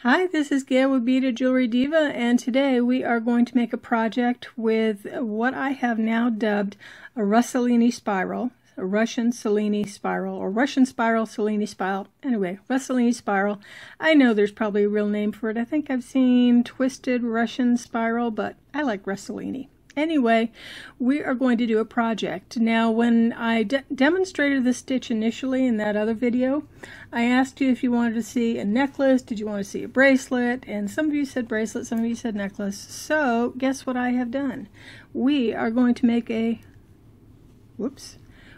Hi, this is Gail with Beaded Jewelry Diva, and today we are going to make a project with what I have now dubbed a Russelini Spiral, a Russian Cellini Spiral, or Russian Spiral, Cellini Spiral. Anyway, Russelini Spiral. I know there's probably a real name for it. I think I've seen Twisted Russian Spiral, but I like Russelini. Anyway, we are going to do a project. Now, when I demonstrated the stitch initially in that other video, I asked you if you wanted to see a necklace, did you want to see a bracelet, and some of you said bracelet, some of you said necklace. So, guess what I have done? We are going to make a,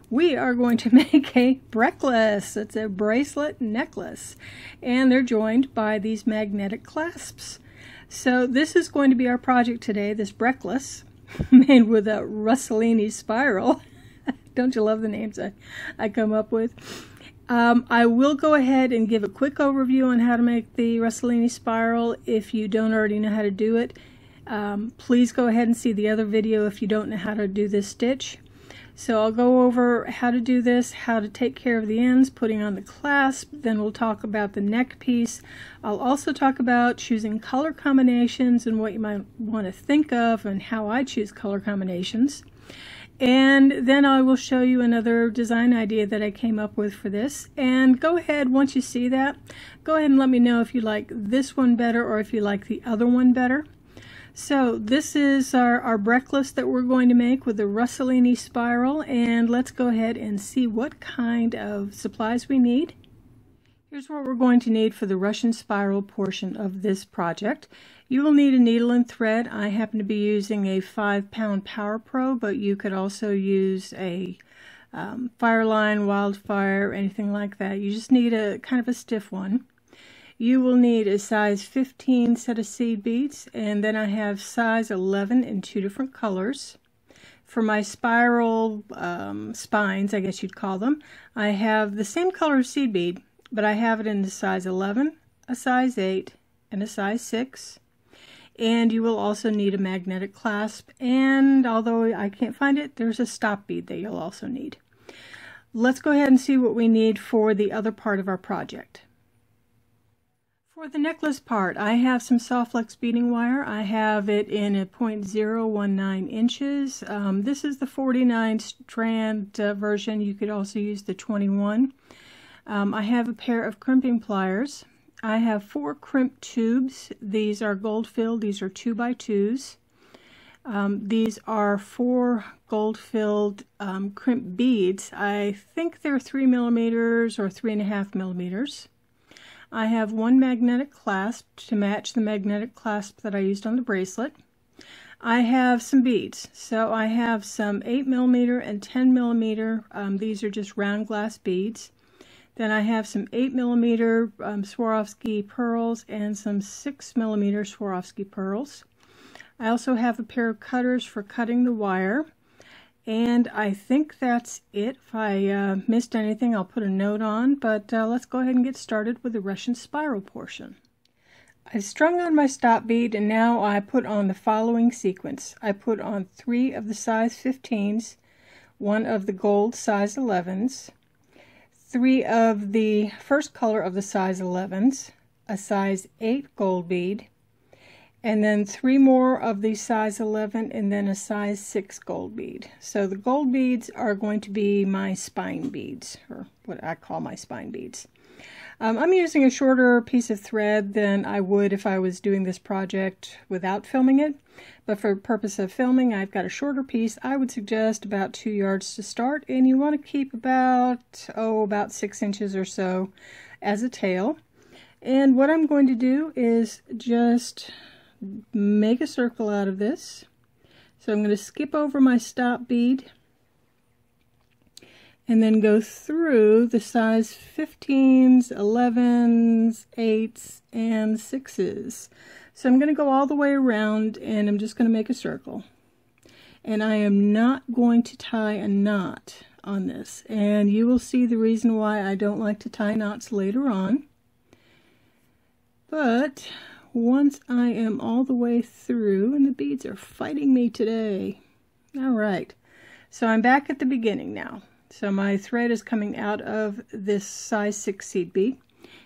we are going to make a Brecklace. It's a bracelet necklace, and they're joined by these magnetic clasps. So this is going to be our project today, this Brecklace, made with a Russelini Spiral. Don't you love the names I come up with? I will go ahead and give a quick overview on how to make the Russelini Spiral. If you don't already know how to do it, please go ahead and see the other video if you don't know how to do this stitch. So I'll go over how to do this, how to take care of the ends, putting on the clasp, then we'll talk about the neck piece. I'll also talk about choosing color combinations and what you might want to think of and how I choose color combinations. And then I will show you another design idea that I came up with for this. And go ahead, once you see that, go ahead and let me know if you like this one better or if you like the other one better. So this is our Brecklace that we're going to make with the Russelini Spiral, and let's go ahead and see what kind of supplies we need. Here's what we're going to need for the Russian Spiral portion of this project. You will need a needle and thread. I happen to be using a 5-pound Power Pro, but you could also use a Fireline, Wildfire, anything like that. You just need a kind of a stiff one. You will need a size 15 set of seed beads, and then I have size 11 in 2 different colors. For my spiral spines, I guess you'd call them, I have the same color of seed bead, but I have it in the size 11, a size 8, and a size 6. And you will also need a magnetic clasp, and although I can't find it, there's a stop bead that you'll also need. Let's go ahead and see what we need for the other part of our project. For the necklace part, I have some soft flex beading wire. I have it in a 0.019 inches. This is the 49 strand version. You could also use the 21. I have a pair of crimping pliers. I have 4 crimp tubes. These are gold filled. These are 2x2s. These are 4 gold filled crimp beads. I think they're 3 millimeters or 3.5 millimeters. I have 1 magnetic clasp to match the magnetic clasp that I used on the bracelet. I have some beads. So I have some 8mm and 10mm. These are just round glass beads. Then I have some 8mm Swarovski pearls and some 6mm Swarovski pearls. I also have a pair of cutters for cutting the wire. And I think that's it. If I missed anything, I'll put a note on, but let's go ahead and get started with the Russian Spiral portion. I've strung on my stop bead, and now I put on the following sequence. I put on 3 of the size 15s, 1 of the gold size 11s, 3 of the first color of the size 11s, a size 8 gold bead, and then 3 more of the size 11 and then a size 6 gold bead. So the gold beads are going to be my spine beads, or what I call my spine beads. I'm using a shorter piece of thread than I would if I was doing this project without filming it. But for the purpose of filming, I've got a shorter piece. I would suggest about 2 yards to start, and you want to keep about 6 inches or so as a tail. And what I'm going to do is just make a circle out of this. So I'm going to skip over my stop bead and then go through the size 15s, 11s, 8s, and 6s. So I'm going to go all the way around, and I'm just going to make a circle. And I am not going to tie a knot on this. And you will see the reason why I don't like to tie knots later on. But once I am all the way through, and the beads are fighting me today. All right, so I'm back at the beginning now. So my thread is coming out of this size 6 seed bead.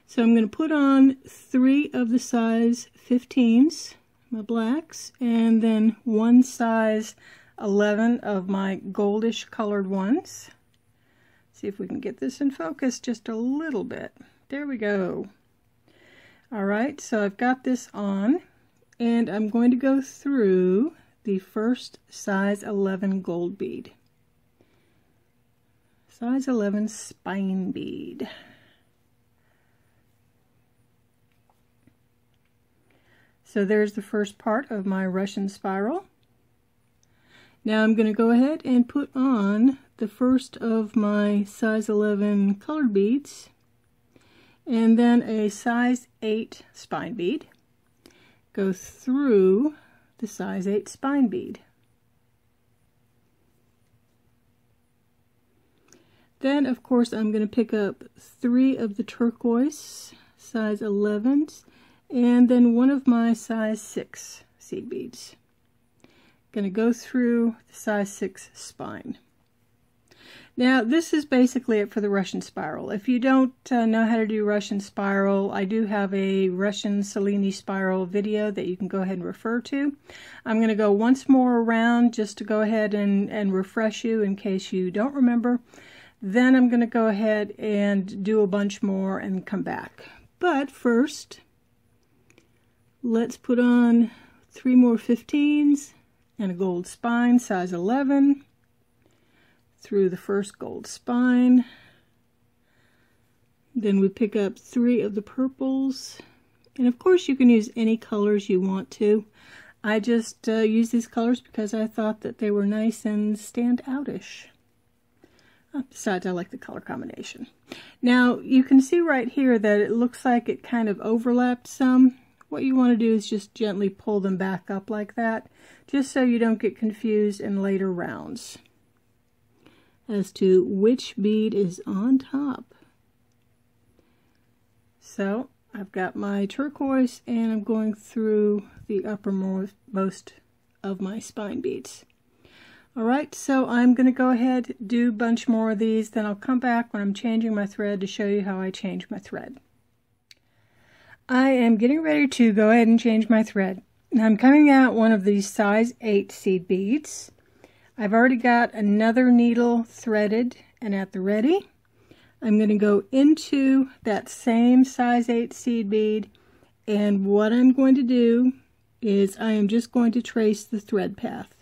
So I'm going to put on 3 of the size 15s, my blacks, and then 1 size 11 of my goldish colored ones. See if we can get this in focus just a little bit. There we go. Alright, so I've got this on, and I'm going to go through the first size 11 gold bead. Size 11 spine bead. So there's the first part of my Russian spiral. Now I'm going to go ahead and put on the first of my size 11 colored beads, and then a size 8 spine bead. Go through the size 8 spine bead. Then, of course, I'm going to pick up 3 of the turquoise size 11s, and then 1 of my size 6 seed beads. Going to go through the size 6 spine. Now, this is basically it for the Russian spiral. If you don't know how to do Russian spiral, I do have a Russian Cellini Spiral video that you can go ahead and refer to. I'm going to go once more around just to go ahead and refresh you in case you don't remember. Then I'm going to go ahead and do a bunch more and come back. But first, let's put on 3 more 15s and a gold spine, size 11, through the first gold spine. Then we pick up 3 of the purples, and of course you can use any colors you want to. I just use these colors because I thought that they were nice and stand outish. Besides, I like the color combination. Now you can see right here that it looks like it kind of overlapped some. What you want to do is just gently pull them back up like that, just so you don't get confused in later rounds as to which bead is on top. So I've got my turquoise, and I'm going through the uppermost of my spine beads. Alright, so I'm going to go ahead, do a bunch more of these, then I'll come back when I'm changing my thread to show you how I change my thread. I am getting ready to go ahead and change my thread. I'm coming out one of these size 8 seed beads. I've already got another needle threaded and at the ready. I'm going to go into that same size 8 seed bead, and what I'm going to do is I am just going to trace the thread path.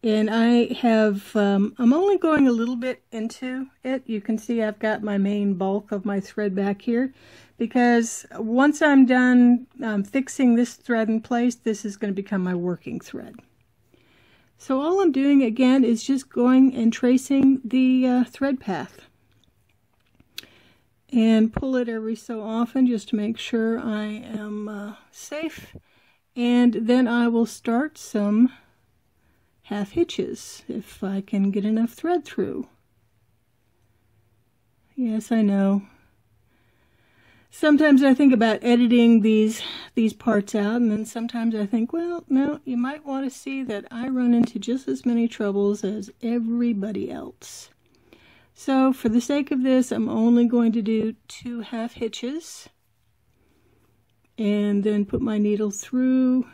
And I have, I'm only going a little bit into it. You can see I've got my main bulk of my thread back here, because once I'm done fixing this thread in place, this is going to become my working thread. So all I'm doing again is just going and tracing the thread path. And pull it every so often just to make sure I am safe. And then I will start some half hitches if I can get enough thread through. Yes, I know. Sometimes I think about editing these parts out, and then sometimes I think, well, no, you might want to see that I run into just as many troubles as everybody else. So for the sake of this, I'm only going to do 2 half hitches, and then put my needle through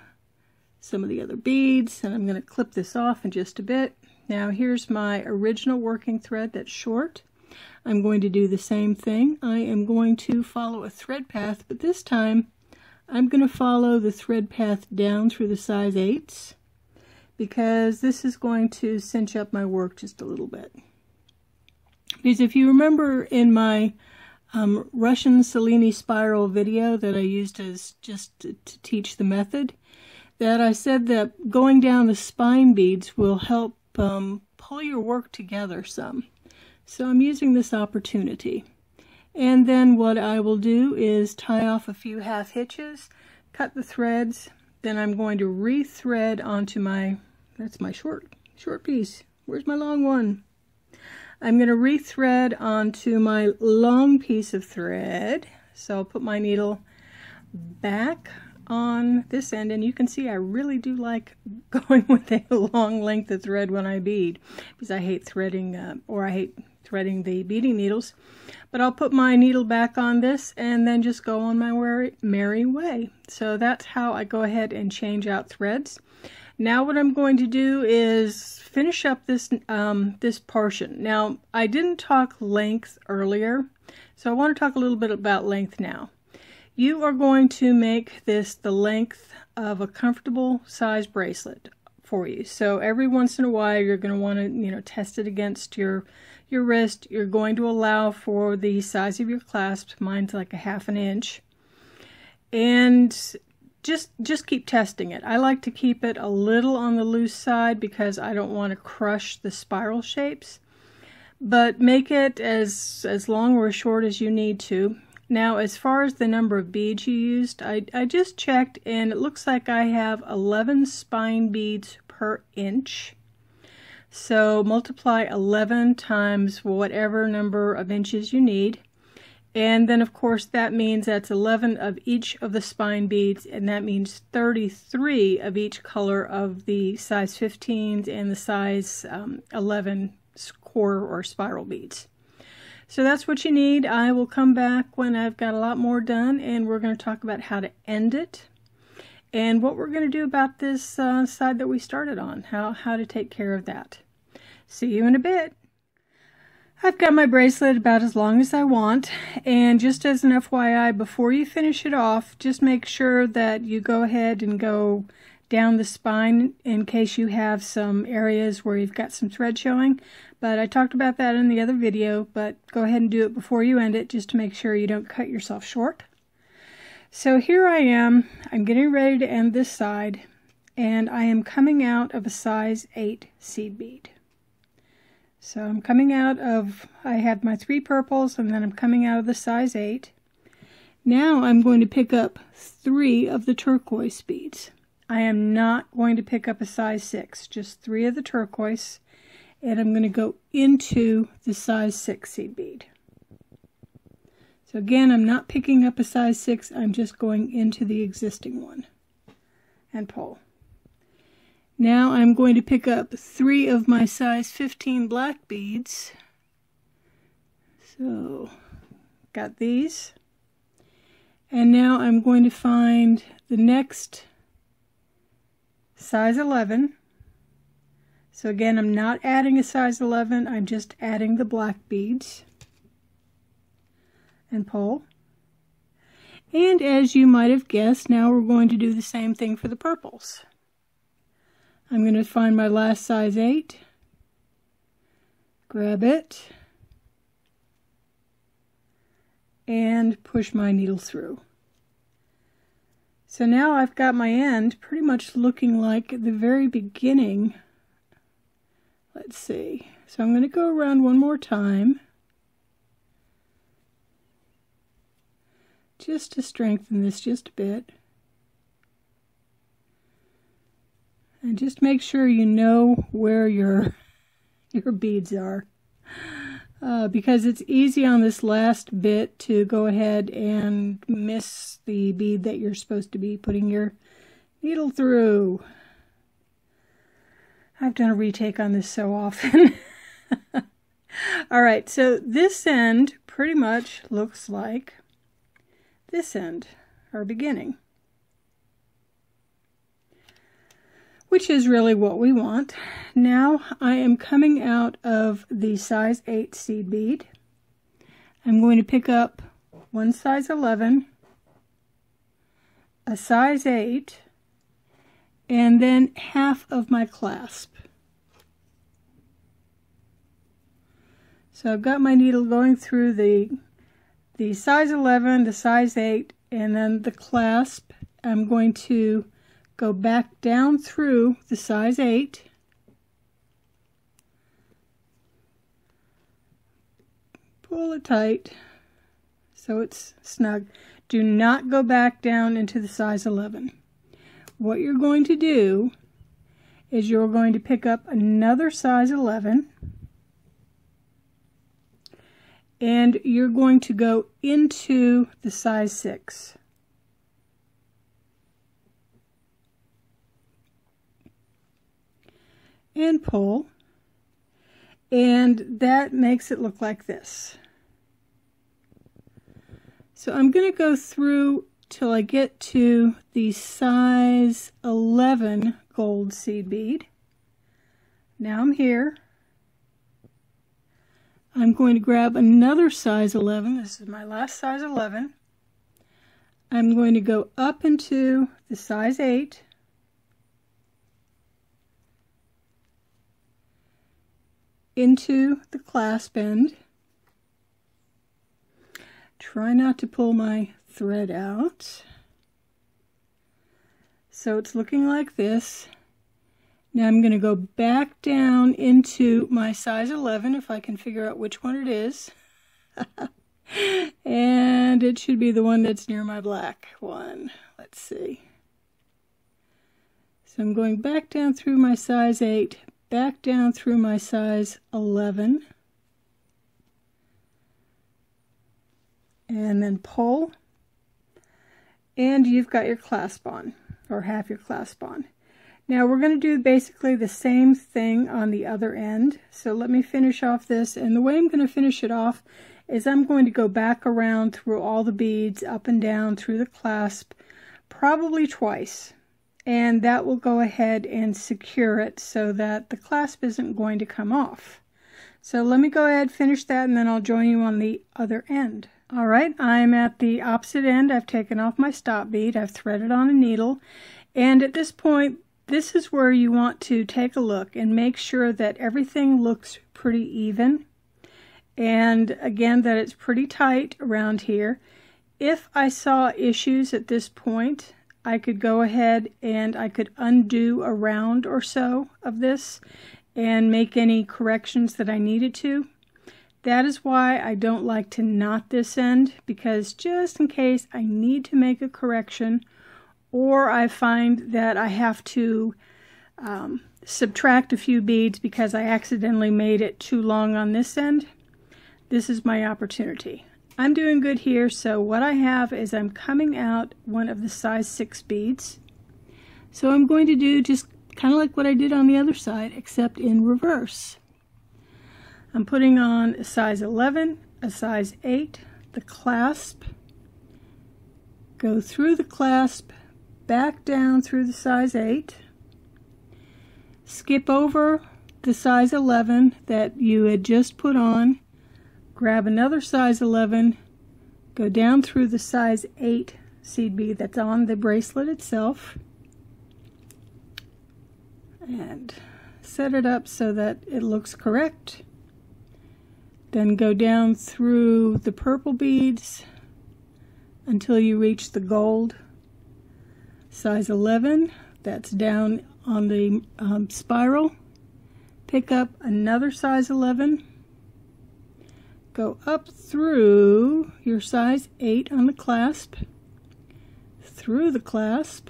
some of the other beads, and I'm going to clip this off in just a bit. Now here's my original working thread that's short. I'm going to do the same thing. I am going to follow a thread path, but this time I'm going to follow the thread path down through the size 8s, because this is going to cinch up my work just a little bit. Because if you remember in my Russian Cellini Spiral video that I used as just to teach the method, that I said that going down the spine beads will help pull your work together some. So I'm using this opportunity. And then what I will do is tie off a few half hitches, cut the threads, then I'm going to re-thread onto my, that's my short piece. Where's my long one? I'm going to re-thread onto my long piece of thread. So I'll put my needle back on this end, and you can see I really do like going with a long length of thread when I bead, because I hate threading, threading the beading needles. But I'll put my needle back on this and then just go on my merry way. So that's how I go ahead and change out threads. Now what I'm going to do is finish up this this portion. Now I didn't talk length earlier, so I want to talk a little bit about length now. You are going to make this the length of a comfortable size bracelet for you. So every once in a while you're going to want to, test it against your wrist. You're going to allow for the size of your clasp. Mine's like a 1/2 inch. And just keep testing it. I like to keep it a little on the loose side because I don't want to crush the spiral shapes. But make it as long or as short as you need to. Now, as far as the number of beads you used, I just checked and it looks like I have 11 spine beads per inch. So multiply 11 times whatever number of inches you need. And then of course that means that's 11 of each of the spine beads, and that means 33 of each color of the size 15s and the size 11 core or spiral beads. So that's what you need. I will come back when I've got a lot more done, and we're going to talk about how to end it and what we're going to do about this side that we started on, how to take care of that. See you in a bit. I've got my bracelet about as long as I want, and just as an FYI, before you finish it off, just make sure that you go ahead and go down the spine in case you have some areas where you've got some thread showing. But I talked about that in the other video, but go ahead and do it before you end it just to make sure you don't cut yourself short. So here I am. I'm getting ready to end this side, and I am coming out of a size 8 seed bead. So I'm coming out of, I have my 3 purples, and then I'm coming out of the size 8. Now I'm going to pick up 3 of the turquoise beads. I am not going to pick up a size 6, just 3 of the turquoise, and I'm going to go into the size 6 seed bead. So again, I'm not picking up a size 6, I'm just going into the existing one and pull. Now I'm going to pick up 3 of my size 15 black beads. So, got these. And now I'm going to find the next size 11. So again, I'm not adding a size 11, I'm just adding the black beads. And pull. And as you might have guessed, now we're going to do the same thing for the purples. I'm going to find my last size 8, grab it, and push my needle through. So now I've got my end pretty much looking like the very beginning. Let's see. So I'm going to go around one more time, just to strengthen this just a bit. And just make sure you know where your beads are. Because it's easy on this last bit to go ahead and miss the bead that you're supposed to be putting your needle through. I've done a retake on this so often. Alright, so this end pretty much looks like this end, or beginning. Which is really what we want. Now I am coming out of the size 8 seed bead. I'm going to pick up one size 11, a size 8, and then half of my clasp. So I've got my needle going through the size 11, the size 8, and then the clasp. I'm going to go back down through the size 8, pull it tight so it's snug. Do not go back down into the size 11. What you're going to do is you're going to pick up another size 11 and you're going to go into the size 6. And pull, and that makes it look like this. So I'm going to go through till I get to the size 11 gold seed bead. Now I'm here. I'm going to grab another size 11. This is my last size 11. I'm going to go up into the size 8. Into the clasp end. Try not to pull my thread out. So it's looking like this. Now I'm going to go back down into my size 11 if I can figure out which one it is. And it should be the one that's near my black one. Let's see. So I'm going back down through my size 8, back down through my size 11. And then pull. And you've got your clasp on, or half your clasp on. Now we're going to do basically the same thing on the other end. So let me finish off this, and the way I'm going to finish it off is I'm going to go back around through all the beads, up and down through the clasp, probably twice. And that will go ahead and secure it so that the clasp isn't going to come off. So let me go ahead, finish that, and then I'll join you on the other end. All right, I'm at the opposite end. I've taken off my stop bead. I've threaded on a needle. And at this point, this is where you want to take a look and make sure that everything looks pretty even. And again, that it's pretty tight around here. If I saw issues at this point, I could go ahead and I could undo a round or so of this and make any corrections that I needed to. That is why I don't like to knot this end, because just in case I need to make a correction, or I find that I have to subtract a few beads because I accidentally made it too long on this end, this is my opportunity. I'm doing good here, so what I have is I'm coming out one of the size 6 beads. So I'm going to do just kind of like what I did on the other side, except in reverse. I'm putting on a size 11, a size 8, the clasp, go through the clasp, back down through the size 8, skip over the size 11 that you had just put on, grab another size 11, go down through the size 8 seed bead that's on the bracelet itself, and set it up so that it looks correct. Then go down through the purple beads until you reach the gold. Size 11, that's down on the spiral. Pick up another size 11. Go up through your size 8 on the clasp, through the clasp,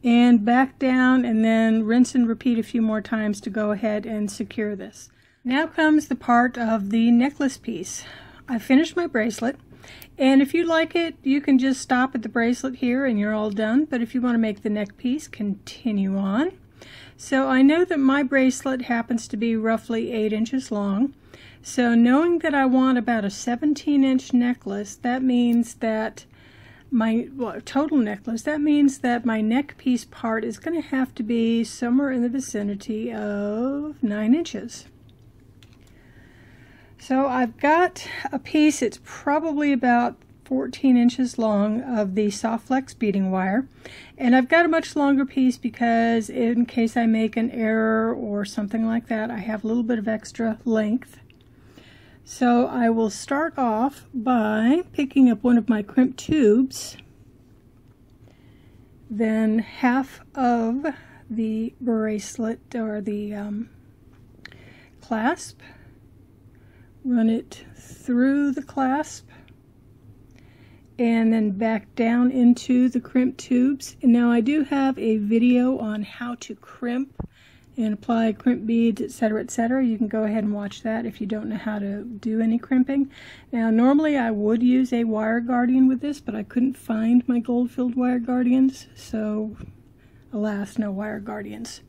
and back down, and then rinse and repeat a few more times to go ahead and secure this. Now comes the part of the necklace piece. I finished my bracelet, and if you like it, you can just stop at the bracelet here and you're all done, but if you want to make the neck piece, continue on. So I know that my bracelet happens to be roughly 8 inches long, so knowing that I want about a 17-inch necklace, that means that total necklace, that means that my neck piece part is going to have to be somewhere in the vicinity of 9 inches. So I've got a piece, it's probably about 14 inches long of the soft flex beading wire, and I've got a much longer piece because in case I make an error or something like that, I have a little bit of extra length. So I will start off by picking up one of my crimp tubes, then half of the bracelet or the clasp, run it through the clasp, and then back down into the crimp tubes. And now I do have a video on how to crimp and apply crimp beads, etc., etc. You can go ahead and watch that if you don't know how to do any crimping. Now normally I would use a wire guardian with this, but I couldn't find my gold-filled wire guardians, so alas, no wire guardians.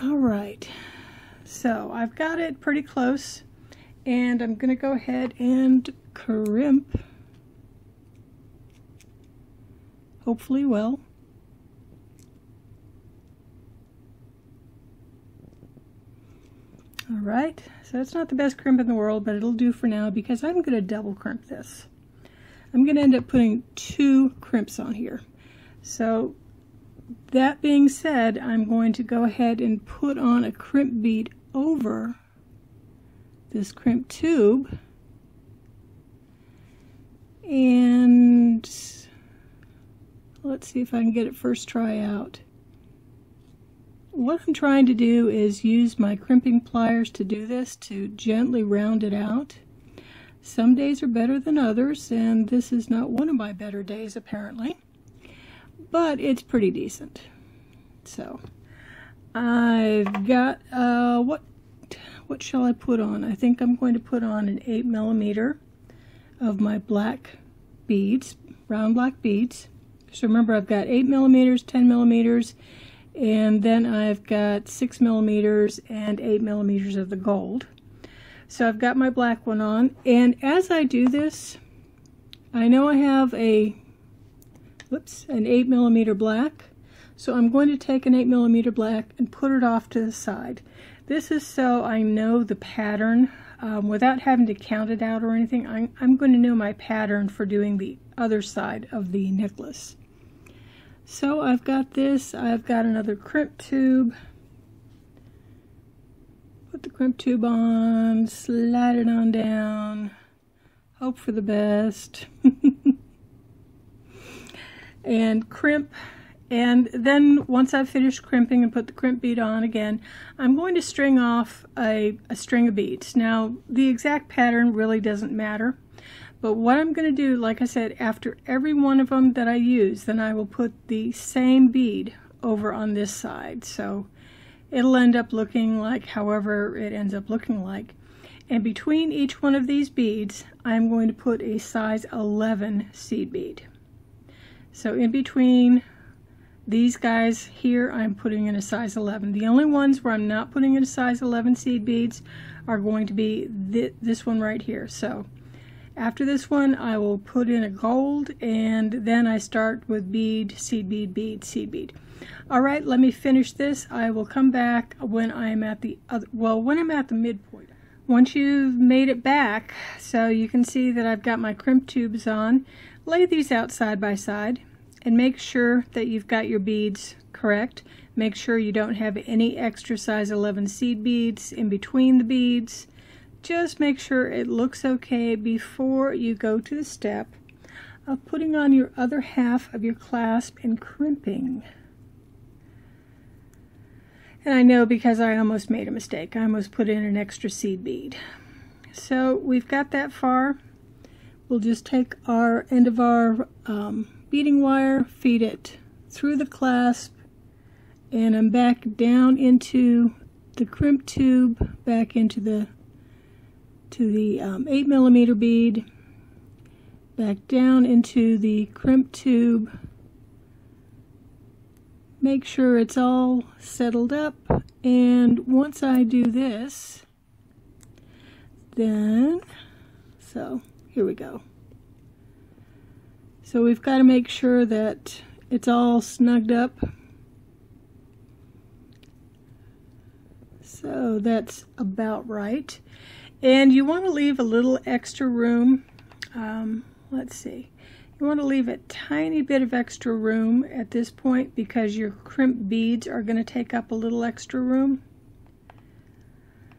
All right, so I've got it pretty close, and I'm going to go ahead and crimp, hopefully well. All right, so it's not the best crimp in the world, but it'll do for now because I'm going to double crimp this. I'm going to end up putting 2 crimps on here. So that being said, I'm going to go ahead and put on a crimp bead over this crimp tube, and let's see if I can get it first try out. What I'm trying to do is use my crimping pliers to do this, to gently round it out. Some days are better than others, and this is not one of my better days apparently, but it's pretty decent. So I've got, what shall I put on? I think I'm going to put on an 8mm of my black beads, round black beads. So remember, I've got 8mm, 10mm, and then I've got 6mm and 8mm of the gold. So I've got my black one on, and as I do this, I know I have an 8mm black, so I'm going to take an 8mm black and put it off to the side. This is so I know the pattern without having to count it out or anything. I'm going to know my pattern for doing the other side of the necklace. So I've got this, I've got another crimp tube. Put the crimp tube on, slide it on down, hope for the best, and crimp. And then once I've finished crimping and put the crimp bead on again, I'm going to string off a string of beads. Now, the exact pattern really doesn't matter. But what I'm going to do, like I said, after every one of them that I use, then I will put the same bead over on this side. So it'll end up looking like however it ends up looking like. And between each one of these beads, I'm going to put a size 11 seed bead. So in between these guys here, I'm putting in a size 11. The only ones where I'm not putting in a size 11 seed beads are going to be this one right here. So after this one, I will put in a gold, and then I start with bead, seed bead, bead, seed bead. All right, let me finish this. I will come back when I'm at the when I'm at the midpoint. Once you've made it back, so you can see that I've got my crimp tubes on, lay these out side by side, and make sure that you've got your beads correct. Make sure you don't have any extra size 11 seed beads in between the beads. Just make sure it looks okay before you go to the step of putting on your other half of your clasp and crimping. And I know because I almost made a mistake. I almost put in an extra seed bead. So we've got that far. We'll just take our end of our beading wire, feed it through the clasp, and I'm back down into the crimp tube, back into the 8mm bead, back down into the crimp tube. Make sure it's all settled up, and once I do this, then, so here we go. So we've got to make sure that it's all snugged up. So that's about right. And you want to leave a little extra room. Let's see. You want to leave a tiny bit of extra room at this point because your crimp beads are going to take up a little extra room.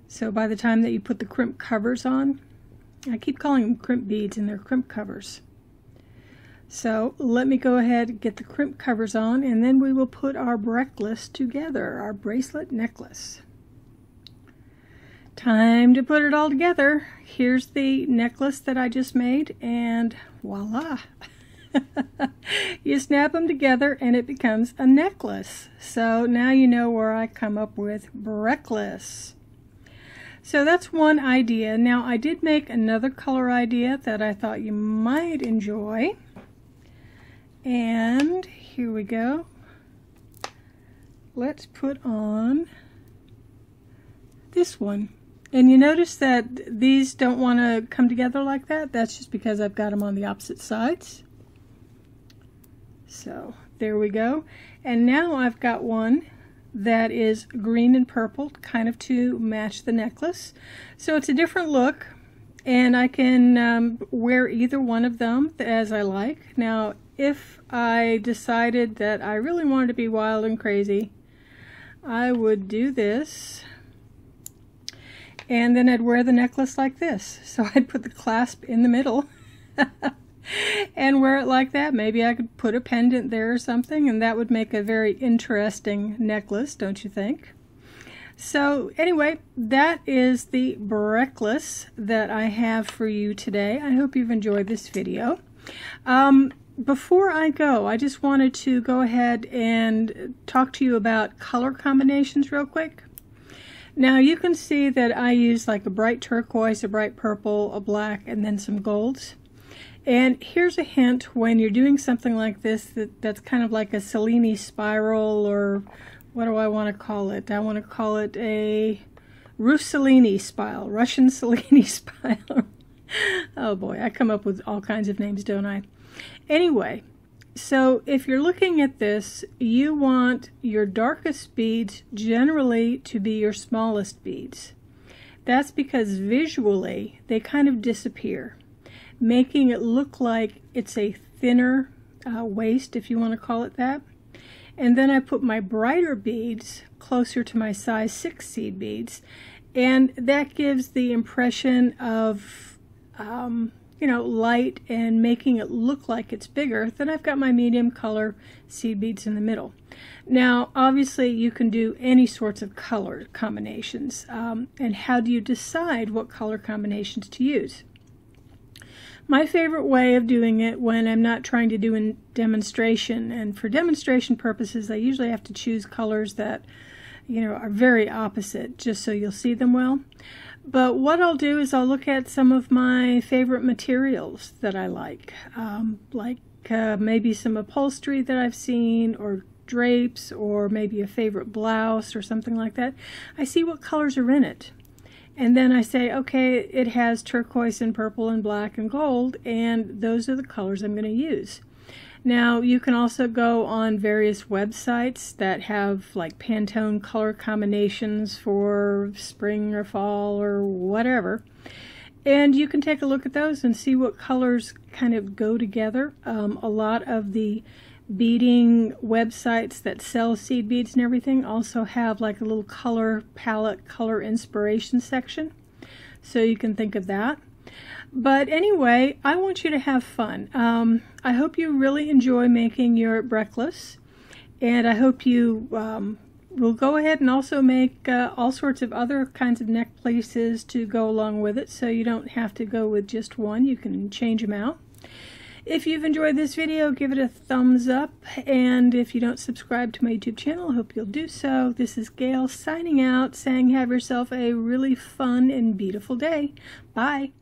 So by the time that you put the crimp covers on, I keep calling them crimp beads and they're crimp covers. So let me go ahead and get the crimp covers on, and then we will put our Brecklace together, our bracelet necklace. Time to put it all together. Here's the necklace that I just made, and voila! You snap them together and it becomes a necklace. So now you know where I come up with Brecklace. So that's one idea. Now I did make another color idea that I thought you might enjoy. And here we go. Let's put on this one. And you notice that these don't want to come together like that. That's just because I've got them on the opposite sides. So there we go. And now I've got one that is green and purple, kind of to match the necklace. So it's a different look, and I can wear either one of them as I like. Now, if I decided that I really wanted to be wild and crazy, I would do this, and then I'd wear the necklace like this. So I'd put the clasp in the middle and wear it like that. Maybe I could put a pendant there or something, and that would make a very interesting necklace, don't you think? So anyway, that is the Brecklace that I have for you today. I hope you've enjoyed this video. Before I go, I just wanted to go ahead and talk to you about color combinations real quick. Now you can see that I use like a bright turquoise, a bright purple, a black, and then some golds. And here's a hint when you're doing something like this that's kind of like a Cellini Spiral, or what do I want to call it? I want to call it a Russelini Spiral, Russian Cellini Spiral. Oh boy, I come up with all kinds of names, don't I? Anyway, so if you're looking at this, you want your darkest beads generally to be your smallest beads. That's because visually they kind of disappear, making it look like it's a thinner waist, if you want to call it that. And then I put my brighter beads closer to my size 6 seed beads, and that gives the impression of you know, light and making it look like it's bigger. Then I've got my medium color seed beads in the middle. Now obviously you can do any sorts of color combinations, and how do you decide what color combinations to use? My favorite way of doing it when I'm not trying to do a demonstration, and for demonstration purposes I usually have to choose colors that, you know, are very opposite just so you'll see them well. But what I'll do is I'll look at some of my favorite materials that I like maybe some upholstery that I've seen, or drapes, or maybe a favorite blouse or something like that. I see what colors are in it, and then I say, okay, it has turquoise and purple and black and gold, and those are the colors I'm going to use. Now you can also go on various websites that have like Pantone color combinations for spring or fall or whatever, and you can take a look at those and see what colors kind of go together. A lot of the beading websites that sell seed beads and everything also have like a little color palette, color inspiration section, so you can think of that. But anyway, I want you to have fun. I hope you really enjoy making your Brecklace, and I hope you will go ahead and also make all sorts of other kinds of neck pieces to go along with it, so you don't have to go with just one. You can change them out. If you've enjoyed this video, give it a thumbs up, and if you don't subscribe to my YouTube channel, I hope you'll do so. This is Gail signing out, saying have yourself a really fun and beautiful day. Bye!